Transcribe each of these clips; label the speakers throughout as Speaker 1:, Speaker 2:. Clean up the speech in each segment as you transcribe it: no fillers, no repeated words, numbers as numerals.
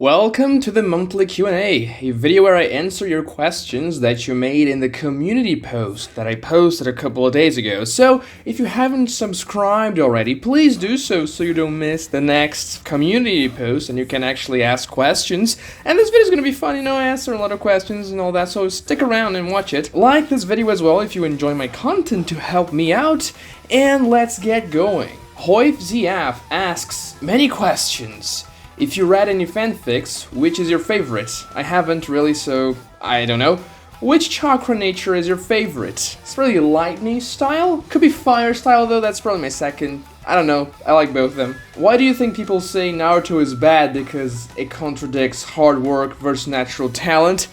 Speaker 1: Welcome to the monthly Q&A, a video where I answer your questions that you made in the community post that I posted a couple of days ago. So, if you haven't subscribed already, please do so you don't miss the next community post and you can actually ask questions. And this video is going to be fun, I answer a lot of questions and all that, so stick around and watch it. Like this video as well if you enjoy my content to help me out, and let's get going. HoifZF asks many questions. If you read any fanfics, which is your favorite? I haven't really, so I don't know. Which chakra nature is your favorite? It's really lightning style? Could be fire style though, that's probably my second. I don't know, I like both of them. Why do you think people say Naruto is bad because it contradicts hard work versus natural talent?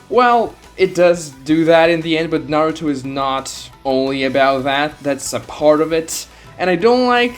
Speaker 1: Well, it does do that in the end, but Naruto is not only about that, that's a part of it. And I don't like...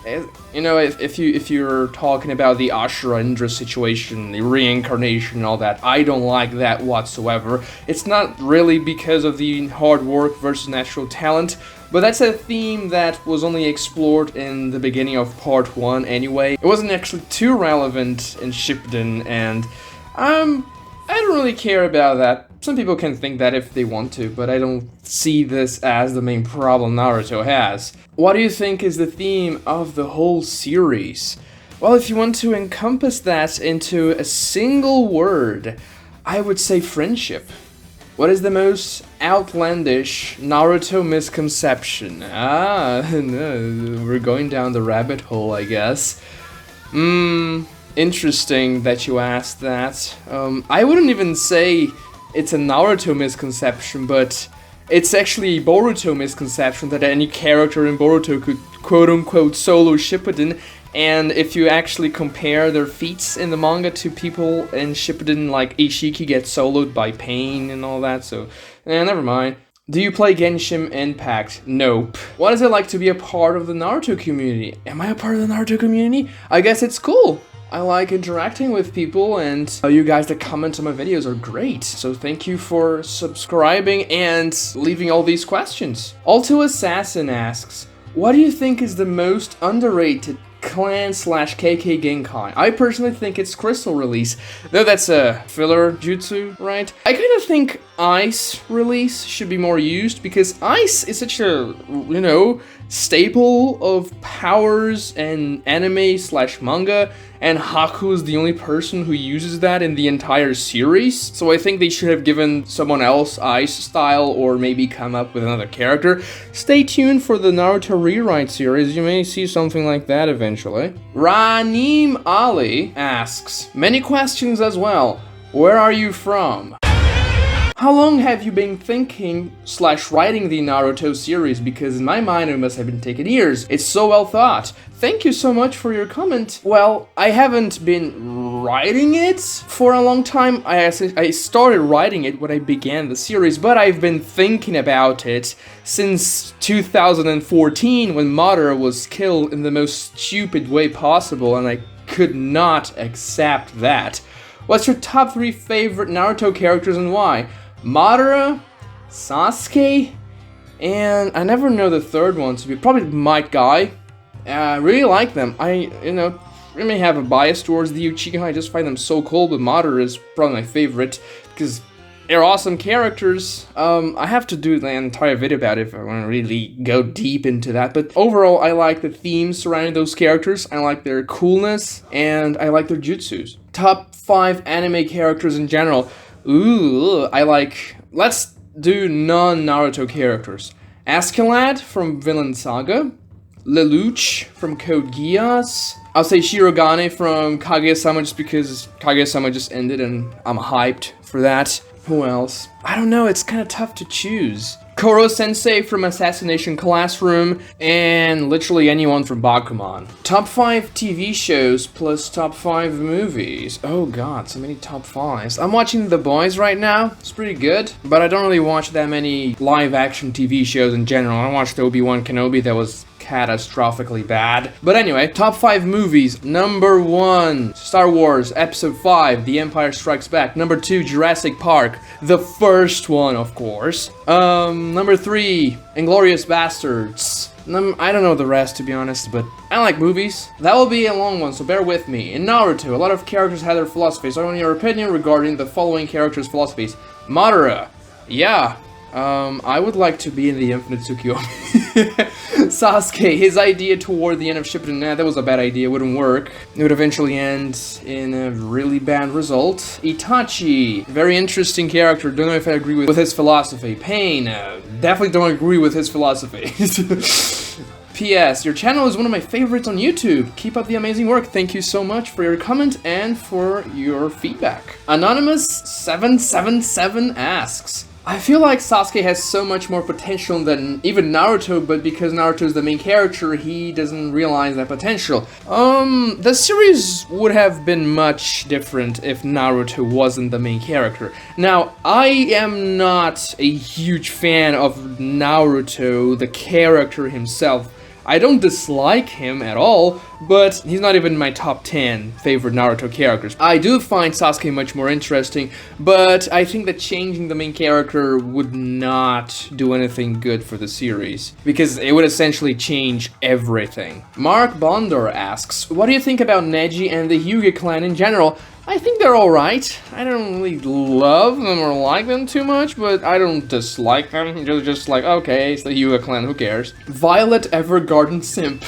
Speaker 1: if you're talking about the Ashura Indra situation, the reincarnation and all that, I don't like that whatsoever. It's not really because of the hard work versus natural talent, but that's a theme that was only explored in the beginning of part 1 anyway. It wasn't actually too relevant in Shippuden, and I don't really care about that. Some people can think that if they want to, but I don't see this as the main problem Naruto has. What do you think is the theme of the whole series? Well, if you want to encompass that into a single word, I would say friendship. What is the most outlandish Naruto misconception? No, we're going down the rabbit hole, I guess. Interesting that you asked that. I wouldn't even say it's a Naruto misconception, but it's actually a Boruto misconception that any character in Boruto could quote-unquote solo Shippuden, and if you actually compare their feats in the manga to people in Shippuden, like Ishiki gets soloed by Pain and all that, so never mind. Do you play Genshin Impact? Nope. What is it like to be a part of the Naruto community? Am I a part of the Naruto community? I guess it's cool. I like interacting with people, and you guys that comment on my videos are great. So thank you for subscribing and leaving all these questions. Alto Assassin asks, what do you think is the most underrated clan/KK Genkai? I personally think it's Crystal Release, though that's a filler jutsu, right? I kind of think Ice Release should be more used, because Ice is such a, staple of powers and anime/manga, and Haku is the only person who uses that in the entire series, so I think they should have given someone else Ice style, or maybe come up with another character. Stay tuned for the Naruto Rewrite series, you may see something like that eventually. Ranim Ali asks, many questions as well. Where are you from? How long have you been thinking/writing the Naruto series? Because in my mind it must have been taking years. It's so well thought. Thank you so much for your comment. Well, I haven't been writing it for a long time. I started writing it when I began the series, but I've been thinking about it since 2014 when Madara was killed in the most stupid way possible, and I could not accept that. What's your top 3 favorite Naruto characters and why? Madara, Sasuke, and I never know the third one to be, probably Might Guy. I really like them. I may have a bias towards the Uchiha, I just find them so cool, but Madara is probably my favorite because they're awesome characters. I have to do the entire video about it if I want to really go deep into that, but overall I like the themes surrounding those characters, I like their coolness, and I like their jutsus. Top 5 anime characters in general. Let's do non-Naruto characters. Askeladd from Vinland Saga, Lelouch from Code Geass. I'll say Shirogane from Kaguya-sama just because Kaguya-sama just ended and I'm hyped for that. Who else? I don't know, it's kind of tough to choose. Koro-sensei from Assassination Classroom, and literally anyone from Bakuman. Top 5 TV shows plus top 5 movies. Oh god, so many top 5s. I'm watching The Boys right now. It's pretty good, but I don't really watch that many live-action TV shows in general. I watched Obi-Wan Kenobi, that was catastrophically bad. But anyway, top 5 movies. Number 1, Star Wars Episode 5, The Empire Strikes Back. Number 2, Jurassic Park, the first one, of course. Number 3, Inglourious Bastards. I don't know the rest, to be honest, but I like movies. That will be a long one, so bear with me. In Naruto, a lot of characters had their philosophies. I want your opinion regarding the following characters' philosophies. Madara. Yeah. I would like to be in the Infinite Tsukuyomi. Sasuke, his idea toward the end of Shippuden, that was a bad idea, wouldn't work. It would eventually end in a really bad result. Itachi, very interesting character, don't know if I agree with his philosophy. Pain, definitely don't agree with his philosophy. P.S. Your channel is one of my favorites on YouTube. Keep up the amazing work. Thank you so much for your comment and for your feedback. Anonymous777 asks, I feel like Sasuke has so much more potential than even Naruto, but because Naruto is the main character, he doesn't realize that potential. The series would have been much different if Naruto wasn't the main character. Now, I am not a huge fan of Naruto, the character himself. I don't dislike him at all, but he's not even my top 10 favorite Naruto characters. I do find Sasuke much more interesting, but I think that changing the main character would not do anything good for the series, because it would essentially change everything. Mark Bondor asks, what do you think about Neji and the Hyuga clan in general? I think they're alright. I don't really love them or like them too much, but I don't dislike them. They're just like, okay, it's the Hyuga clan, who cares? Violet Evergarden Simp.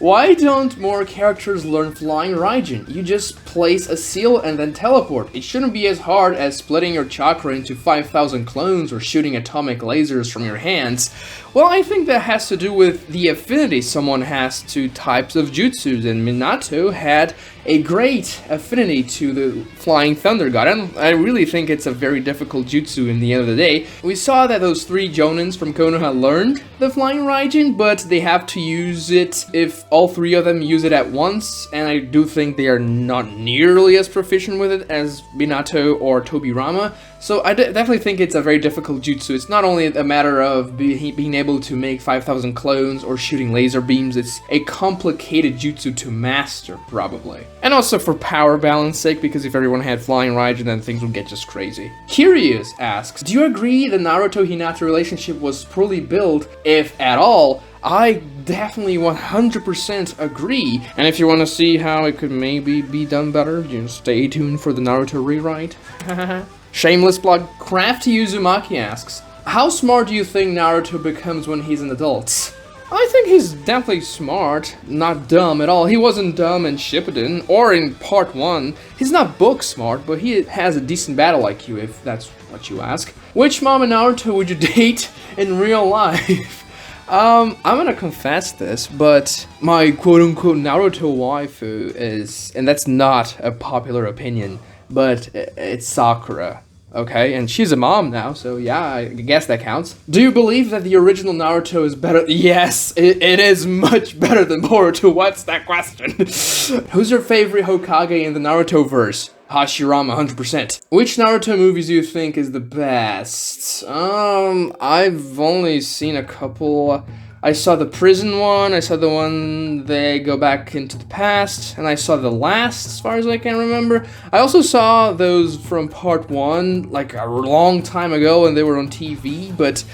Speaker 1: Why don't more characters learn Flying Raijin? You just place a seal and then teleport. It shouldn't be as hard as splitting your chakra into 5,000 clones or shooting atomic lasers from your hands. Well, I think that has to do with the affinity someone has to types of jutsus, and Minato had a great affinity to the Flying Thunder God, and I really think it's a very difficult jutsu in the end of the day. We saw that those 3 Jonins from Konoha learned the Flying Raijin, but they have to use it if all 3 of them use it at once, and I do think they are not nearly as proficient with it as Minato or Tobirama. So I definitely think it's a very difficult jutsu. It's not only a matter of being able to make 5,000 clones or shooting laser beams, it's a complicated jutsu to master, probably. And also for power balance sake, because if everyone had Flying Raijin, then things would get just crazy. Curious asks, do you agree the Naruto-Hinata relationship was poorly built, if at all? I definitely 100% agree. And if you want to see how it could maybe be done better, just stay tuned for the Naruto rewrite. Shameless plug. Crafty Uzumaki asks, how smart do you think Naruto becomes when he's an adult? I think he's definitely smart, not dumb at all. He wasn't dumb in Shippuden or in part 1. He's not book smart, but he has a decent battle IQ, if that's what you ask. Which mom in Naruto would you date in real life? I'm gonna confess this, but my quote-unquote Naruto waifu is, and that's not a popular opinion, but it's Sakura. Okay, and she's a mom now, so yeah, I guess that counts. Do you believe that the original Naruto is better? Yes, it is much better than Boruto. What's that question? Who's your favorite Hokage in the Naruto verse? Hashirama, 100%. Which Naruto movies do you think is the best? I've only seen a couple. I saw the prison one, I saw the one they go back into the past, and I saw the last, as far as I can remember. I also saw those from part 1, like a long time ago, and they were on TV, but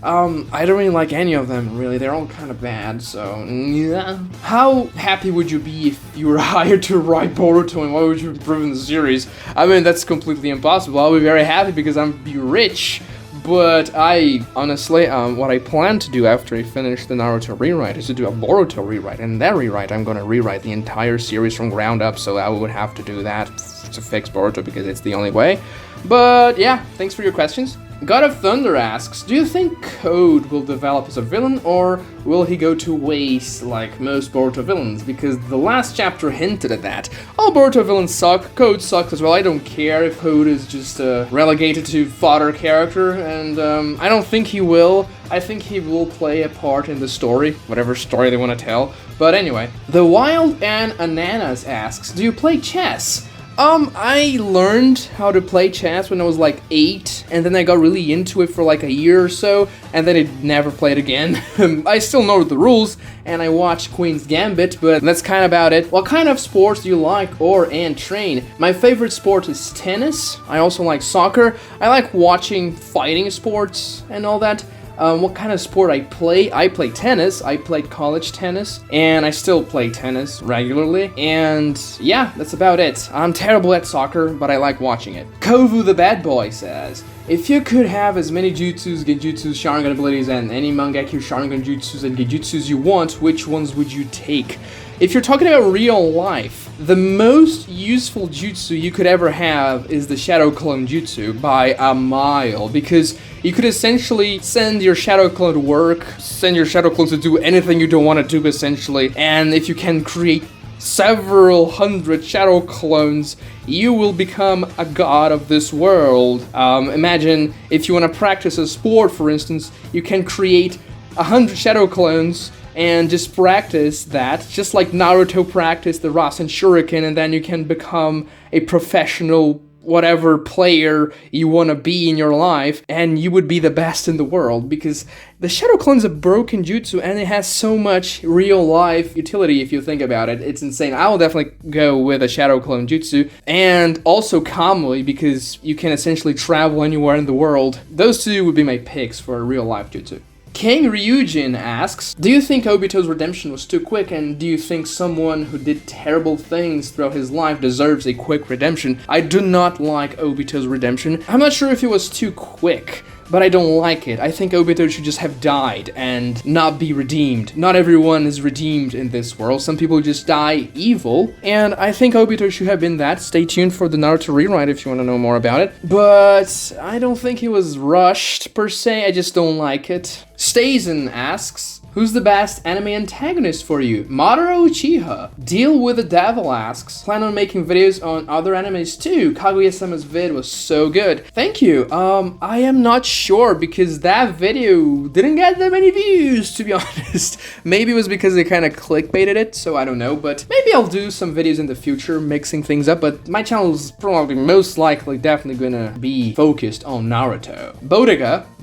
Speaker 1: I don't really like any of them, really. They're all kind of bad, so yeah. How happy would you be if you were hired to write Boruto, and why would you improve in the series? I mean, that's completely impossible. I'll be very happy because I'm be rich. But I, honestly, what I plan to do after I finish the Naruto rewrite is to do a Boruto rewrite. And in that rewrite, I'm gonna rewrite the entire series from ground up, so I would have to do that to fix Boruto because it's the only way. But yeah, thanks for your questions. God of Thunder asks, do you think Code will develop as a villain, or will he go to waste like most Boruto villains? Because the last chapter hinted at that. All Boruto villains suck, Code sucks as well. I don't care if Code is just relegated to fodder character, and I don't think he will. I think he will play a part in the story, whatever story they want to tell. But anyway, The Wild and Ananas asks, do you play chess? I learned how to play chess when I was like 8, and then I got really into it for like a year or so, and then I never played again. I still know the rules, and I watch Queen's Gambit, but that's kind of about it. What kind of sports do you like and train? My favorite sport is tennis. I also like soccer. I like watching fighting sports and all that. What kind of sport I play? I play tennis. I played college tennis, and I still play tennis regularly. And yeah, that's about it. I'm terrible at soccer, but I like watching it. Kovu the Bad Boy says, if you could have as many jutsus, genjutsus, Sharingan abilities, and any Mangekyo Sharingan jutsus and genjutsus you want, which ones would you take? If you're talking about real life, the most useful jutsu you could ever have is the Shadow Clone Jutsu by a mile, because you could essentially send your Shadow Clone to work, send your Shadow Clone to do anything you don't want to do essentially, and if you can create several hundred Shadow Clones, you will become a god of this world. Imagine if you want to practice a sport, for instance, you can create 100 Shadow Clones and just practice that, just like Naruto practiced the Rasen Shuriken, and then you can become a professional whatever player you want to be in your life, and you would be the best in the world, because the Shadow Clone's a broken jutsu, and it has so much real-life utility if you think about it. It's insane. I will definitely go with a Shadow Clone jutsu, and also Kamui, because you can essentially travel anywhere in the world. Those two would be my picks for a real-life jutsu. King Ryujin asks, do you think Obito's redemption was too quick, and do you think someone who did terrible things throughout his life deserves a quick redemption? I do not like Obito's redemption. I'm not sure if it was too quick, but I don't like it. I think Obito should just have died and not be redeemed. Not everyone is redeemed in this world. Some people just die evil, and I think Obito should have been that. Stay tuned for the Naruto rewrite if you want to know more about it. But I don't think it was rushed, per se. I just don't like it. Stazen asks, who's the best anime antagonist for you? Madara Uchiha. Deal with the Devil asks, plan on making videos on other animes too. Kaguya-sama's vid was so good. Thank you. I am not sure, because that video didn't get that many views, to be honest. Maybe it was because they kind of clickbaited it, so I don't know, but maybe I'll do some videos in the future mixing things up, but my channel is probably most likely definitely gonna be focused on Naruto.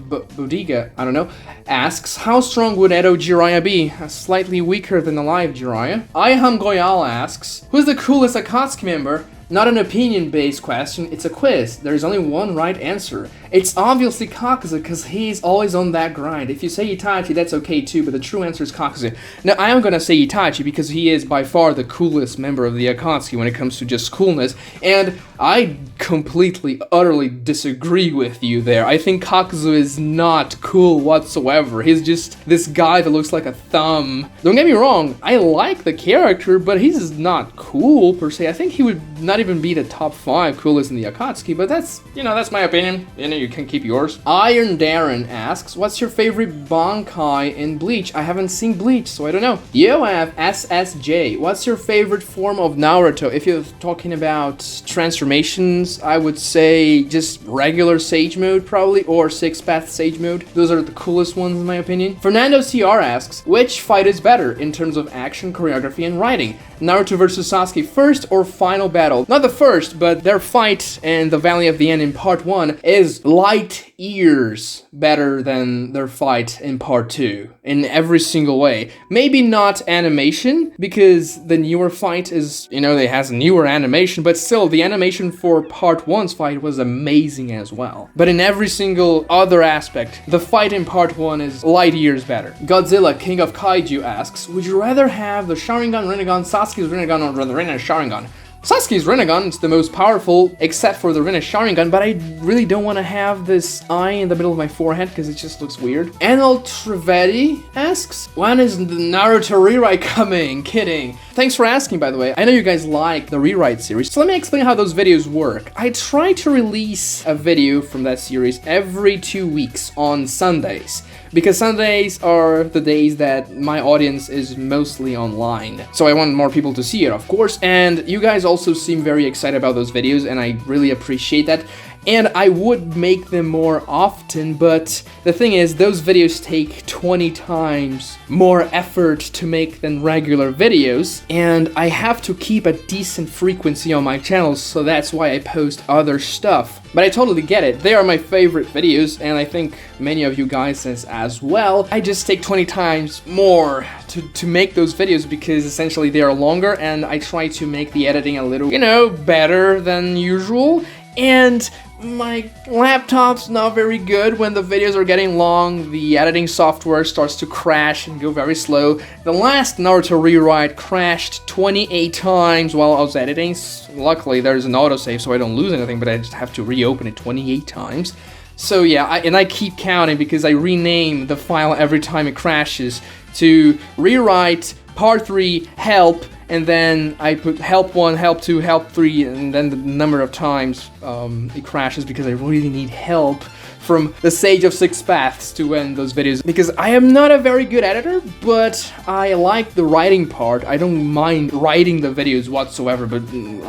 Speaker 1: Bodiga, I don't know, asks, how strong would Edo Jiraiya be? Slightly weaker than the live Jiraiya. Ayaham Goyal asks, who's the coolest Akatsuki member? Not an opinion-based question, it's a quiz. There's only one right answer. It's obviously Kakuzu, because he's always on that grind. If you say Itachi, that's okay too, but the true answer is Kakuzu. Now, I am gonna say Itachi because he is by far the coolest member of the Akatsuki when it comes to just coolness, and I completely, utterly disagree with you there. I think Kakuzu is not cool whatsoever. He's just this guy that looks like a thumb. Don't get me wrong, I like the character, but he's not cool per se. I think he would not even be the top 5 coolest in the Akatsuki, but that's, that's my opinion. You can keep yours. Iron Darren asks, what's your favorite Bankai in Bleach? I haven't seen Bleach, so I don't know. Yoav SSJ, what's your favorite form of Naruto? If you're talking about transformations, I would say just regular Sage Mode probably, or 6-Path Sage Mode. Those are the coolest ones in my opinion. Fernando CR asks, which fight is better in terms of action, choreography, and writing? Naruto vs Sasuke first or final battle? Not the first, but their fight in the Valley of the End in part 1 is light years better than their fight in part 2 in every single way. Maybe not animation, because the newer fight is, it has newer animation, but still the animation for part 1's fight was amazing as well. But in every single other aspect, the fight in part 1 is light years better. Godzilla, King of Kaiju asks, would you rather have the Sharingan, Rinnegan, Sasuke's Rinnegan, or the Rinne Sharingan? Sasuke's Rinnegan is the most powerful, except for the Rinne Sharingan, but I really don't want to have this eye in the middle of my forehead because it just looks weird. Anil Trivedi asks, when is the Naruto rewrite coming? Kidding. Thanks for asking, by the way. I know you guys like the rewrite series, so let me explain how those videos work. I try to release a video from that series every 2 weeks on Sundays, because Sundays are the days that my audience is mostly online. So I want more people to see it, of course, and you guys also seem very excited about those videos, and I really appreciate that. and I would make them more often, but the thing is, those videos take 20 times more effort to make than regular videos, and I have to keep a decent frequency on my channel, so that's why I post other stuff. But I totally get it. They are my favorite videos, and I think many of you guys as well. I just take 20 times more to make those videos because essentially they are longer, and I try to make the editing a little, you know, better than usual. And my laptop's not very good when the videos are getting long. The editing software starts to crash and go very slow. The last Naruto rewrite crashed 28 times while I was editing. Luckily, there's an autosave so I don't lose anything, but I just have to reopen it 28 times. So yeah, I keep counting because I rename the file every time it crashes to rewrite part 3 help, and then I put help 1, help 2, help 3, and then the number of times it crashes because I really need help from the Sage of Six Paths to end those videos, because I am not a very good editor, but I like the writing part. I don't mind writing the videos whatsoever, but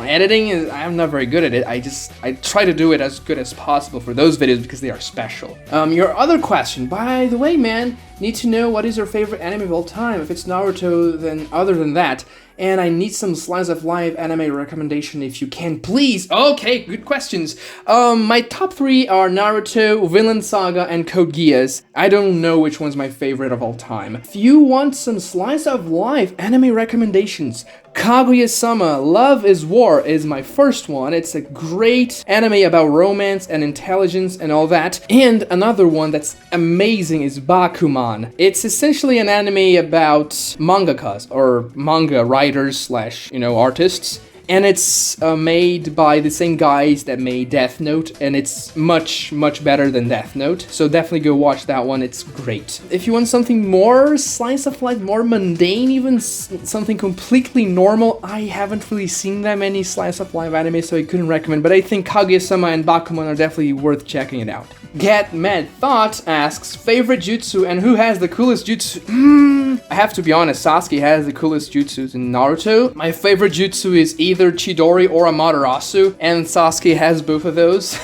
Speaker 1: editing I'm not very good at it. I try to do it as good as possible for those videos because they are special. Your other question, by the way, man, need to know what is your favorite anime of all time. If it's Naruto, then other than that. And I need some slice of life anime recommendation if you can, please. Okay, good questions. My top 3 are Naruto, Vinland Saga, and Code Geass. I don't know which one's my favorite of all time. If you want some slice of life anime recommendations, Kaguya-sama Love is War is my first one. It's a great anime about romance and intelligence and all that. And another one that's amazing is Bakuman. It's essentially an anime about mangakas, or manga writers slash, you know, artists. And it's made by the same guys that made Death Note, and it's much, much better than Death Note. So definitely go watch that one, it's great. If you want something more slice of life, more mundane, even something completely normal, I haven't really seen that many slice of life anime, so I couldn't recommend, but I think Kaguya-sama and Bakuman are definitely worth checking it out. Get Mad Thought asks, favorite jutsu and who has the coolest jutsu? I have to be honest, Sasuke has the coolest jutsus in Naruto. My favorite jutsu is either Chidori or Amaterasu, and Sasuke has both of those.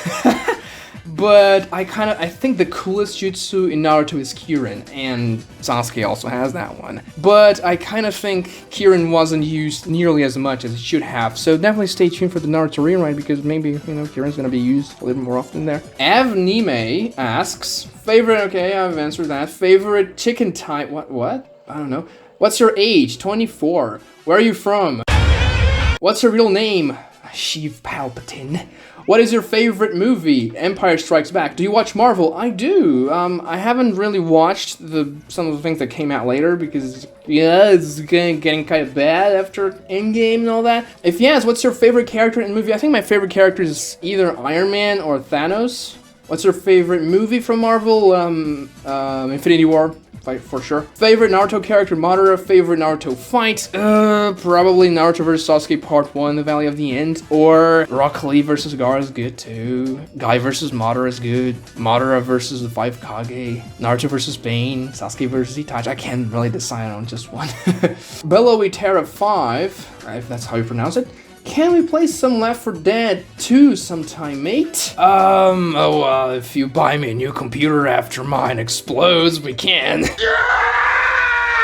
Speaker 1: But I think the coolest jutsu in Naruto is Kirin, and Sasuke also has that one. But I kind of think Kirin wasn't used nearly as much as it should have, so definitely stay tuned for the Naruto rewrite, because maybe, you know, Kirin's gonna be used a little more often there. Avnime asks, favorite, okay, I've answered that. Favorite chicken type, what? I don't know. What's your age? 24. Where are you from? What's your real name? Sheev Palpatine. What is your favorite movie? Empire Strikes Back. Do you watch Marvel? I do. I haven't really watched some of the things that came out later because, yeah, it's getting kind of bad after Endgame and all that. If yes, what's your favorite character in the movie? I think my favorite character is either Iron Man or Thanos. What's your favorite movie from Marvel? Infinity War. For sure. Favorite Naruto character, Madara. Favorite Naruto fight, probably Naruto vs Sasuke Part 1, The Valley of the End. Or Rock Lee vs Gaara is good too. Guy vs Madara is good. Madara versus the 5 Kage. Naruto vs Pain. Sasuke vs Itachi. I can't really decide on just one. Bello Itera 5, if that's how you pronounce it. Can we play some Left 4 Dead 2 sometime, mate? If you buy me a new computer after mine explodes, we can.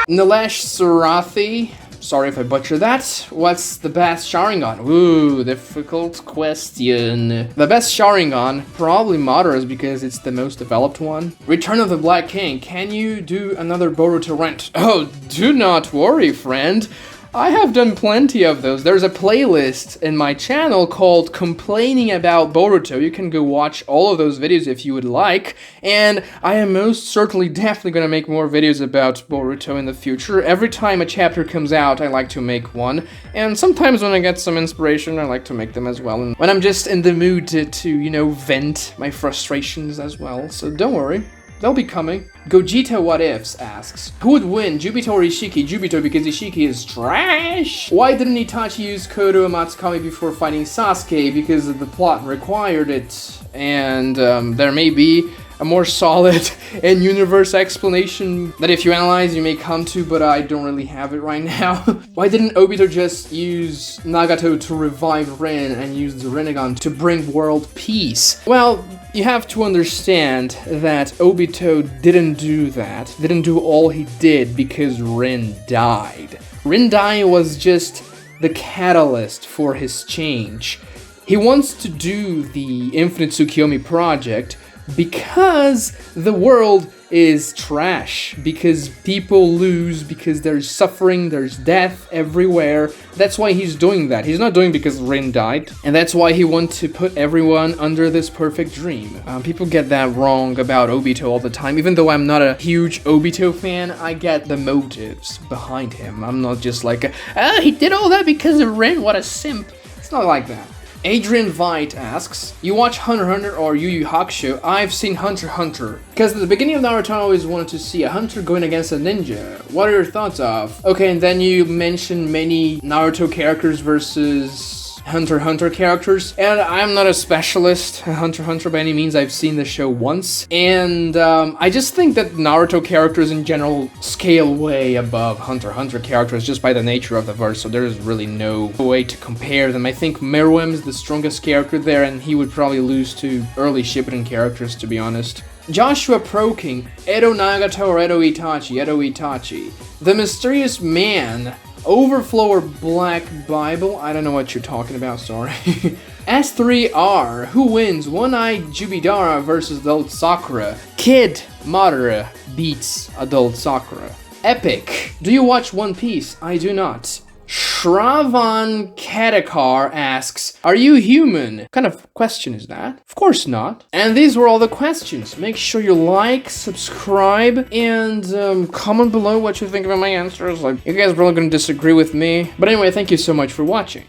Speaker 1: Nilesh Sarathi, sorry if I butchered that. What's the best Sharingan? Ooh, difficult question. The best Sharingan, probably Madara's because it's the most developed one. Return of the Black King, can you do another Boruto rant? Oh, do not worry, friend. I have done plenty of those. There's a playlist in my channel called Complaining About Boruto. You can go watch all of those videos if you would like. And I am most certainly definitely going to make more videos about Boruto in the future. Every time a chapter comes out, I like to make one. And sometimes when I get some inspiration, I like to make them as well. And when I'm just in the mood to you know, vent my frustrations as well. So don't worry. They'll be coming. Gogeta What Ifs asks, who would win, Jubito or Ishiki? Jubito, because Ishiki is trash. Why didn't Itachi use Kodo and Matsukami before fighting Sasuke? Because the plot required it. And there may be a more solid and universe explanation that if you analyze you may come to, but I don't really have it right now. Why didn't Obito just use Nagato to revive Rin and use the Rinnegan to bring world peace? Well, you have to understand that Obito didn't do that, didn't do all he did because Rin died. Rin dying was just the catalyst for his change. He wants to do the Infinite Tsukiyomi project because the world is trash, because people lose, because there's suffering, there's death everywhere. That's why he's doing that. He's not doing it because Rin died, and that's why he wants to put everyone under this perfect dream. People get that wrong about Obito all the time. Even though I'm not a huge Obito fan, I get the motives behind him. I'm not just like, he did all that because of Rin, what a simp. It's not like that. Adrian Veit asks, you watch Hunter x Hunter or Yu Yu Hakusho? I've seen Hunter x Hunter. Because at the beginning of Naruto, I always wanted to see a hunter going against a ninja. What are your thoughts of? Okay, and then you mentioned many Naruto characters versus Hunter x Hunter characters, and I'm not a specialist in Hunter x Hunter by any means. I've seen the show once, and I just think that Naruto characters in general scale way above Hunter x Hunter characters just by the nature of the verse, so there's really no way to compare them. I think Meruem is the strongest character there, and he would probably lose to early Shippuden characters, to be honest. Joshua Proking, Edo Nagato or Edo Itachi? Edo Itachi. The Mysterious Man, Overflow or Black Bible? I don't know what you're talking about, sorry. S3R, who wins? One-Eyed Jubidara versus Adult Sakura. Kid Madara beats Adult Sakura. Epic, do you watch One Piece? I do not. Shravan Kadakar asks, are you human? What kind of question is that? Of course not. And these were all the questions. Make sure you like, subscribe, and comment below what you think about my answers. Like, you guys are probably gonna disagree with me. But anyway, thank you so much for watching.